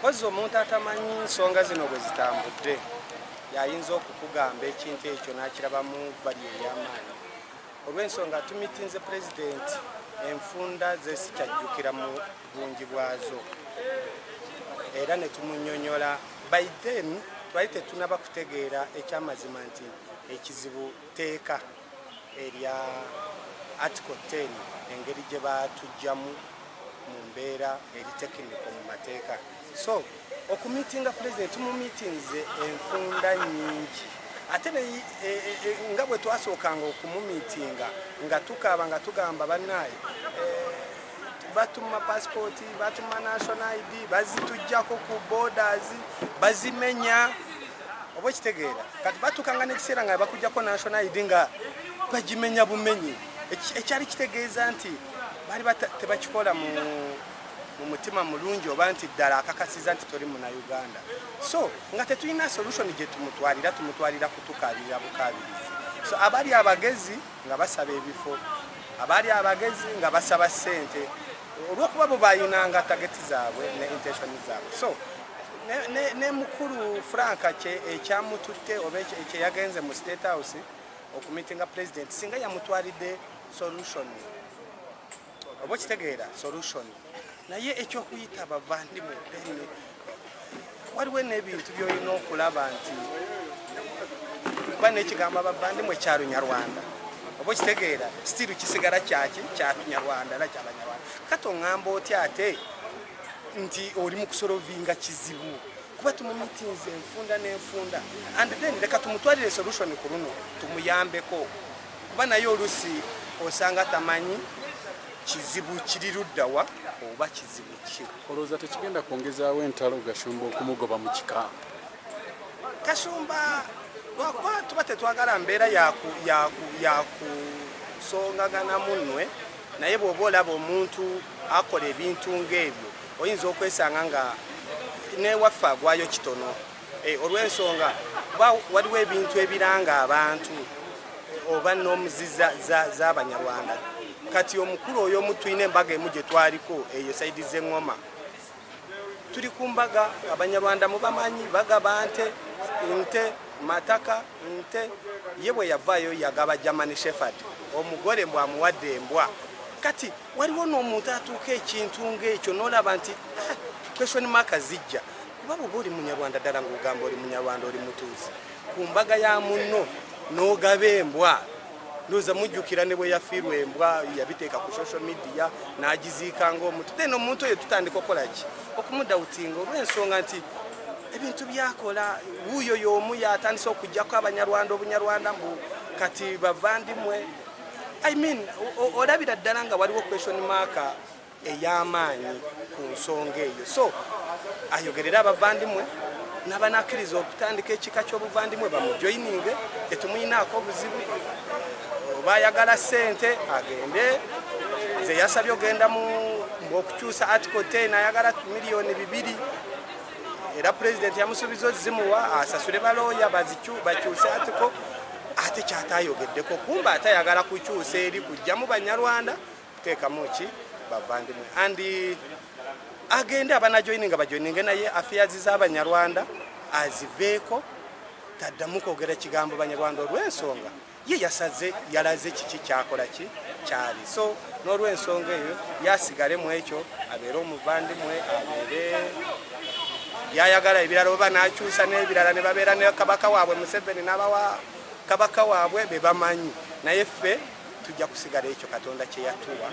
Ozo omuntu atamanyi nsonga zino bwe zitambudde yayinza okukugamba ekintu ekyo n'akirabamu bali ey'amaanyi. Olw'ensonga tumitinze president enfunda zesikyajjukira mu bungi bwazo era ne tumunyonyola. By then twali tetunaba kutegeera ekyamazima nti ekizibu teeka erya article 10 engeri gye batujjamu mu mbeera eri tekiniko mu mateeka. So okumitinga president tumumitinze enfunda nyingi ate nga bwe twasookanga okumumitinga nga tukaaba nga tugamba bannaye batuma passport, batuma national ID, bazitujjako ku borders, bazimenya. Oba kitegeera kati batukanga n'ekiseera nga bakujjako national ID nga bagimenya bumenyi. Ekyali kitegeeza nti bali tebakikola mu mutima mulungi oba nti ddala akakasiza nti toli muna Uganda. So nga tetulina solution gye tumutwalira kutukalira bukabirizi. So abali abagezi nga basaba ebifo, abali abagezi nga basaba ssente olw'okuba bo bayinanga tageti zaabwe ne intention zaabwe. So ne mukulu Frank ekyamututte oba ekyeyagenze mu State House okumitinga president singa yamutwalidde solution oba kitegeera solution naye ekyokuyita abavandimwe waliwo n'ebintu by'olina okulaba nti kuba n'ekigambo abavandimwe kya Lunyarwanda oba kitegeera still kisigala kyaki kya Lunyarwanda era ky'Abanyarwanda. Kati oŋŋamba otya ate nti oli mu kusolovinga kizibu kuba tumumitinze enfunda n'enfunda and then leka tumutwalire solution ku luno tumuyambeko kuba naye olusi osanga tamanyi kizibu kiri luddawa oba kizibu ki. Olowooza tekigenda kwongezaawo entalo Gashumba okumugoba mu kika? Gashumba lwakuba tuba tetwagala mbeera yakusongagana munnwe naye bw'oba olaba omuntu akola ebintu ng'ebyo oyinza okwesanga nga newaffe agwayo kitono. Olw'ensonga waliwo ebintu ebiranga abantu oba n'omuzi z'Abanyarwanda. Kati omukulu oyo mutuyina embaga emu gye twaliko eyo saidi z'engoma tuli ku mbaga Abanyarwanda mubamanyi bagaba nte mataka nte ye bwe yavaayo yagaba German Shepherd omugole mbwa amuwadde embwa. Kati waliwo n'omuntu atuuka ekintu ng'ekyo n'olaba nti question mark zijja kuba bw'oba oli Munyarwanda ddala ng'ogamba oli Munyarwanda oli mutuuzi ku mbaga ya munno n'ogaba embwa ndoza mujjukira ne bwe yafiirwa embwa yabiteeka ku social media n'agiziika ng'omuntu then omuntu oyo tutandika okolaki okumudawutinga olw'ensonga nti ebintu byakola wuuyo y'omu yatandise okuggyako Abanyarwanda obunyarwanda mbu kati bavandimwe olabira ddala nga waliwo question mark ey'amaanyi ku nsonga eyo. So ayogerera abavandimwe n'abanakkiriza okutandika ekika ky'obuvandimwe bamujoyininge tetumuyinaako obuzibu. Oba ayagala ssente agende ze yasabye ogenda mu okukyusa article 10 ayagala $2 million era president yamusuubiza zimuwa asasule balooya bakyuse article ate kyatayogeddeko kumba atayagala kukyusa eri kujja mu Banyarwanda kuteekamu ki bavandimwe andi agende abanajoyininga bajoyininge naye affairs z'Abanyarwanda aziveeko taddamu kwogera kigambo Banyarwanda olw'ensonga ye yalaze kiki kyakola ki kyali. So n'olw'ensonga eyo yasigale mu ekyo abeere omuvandimwe abeere yayagala ebirala oba n'akyusa n'ebirala ne babeera ne kabaka waabwe Museveni n'abawa kabaka waabwe be bamanyi naye ffe tujja kusigala ekyo Katonda kye yatuwa.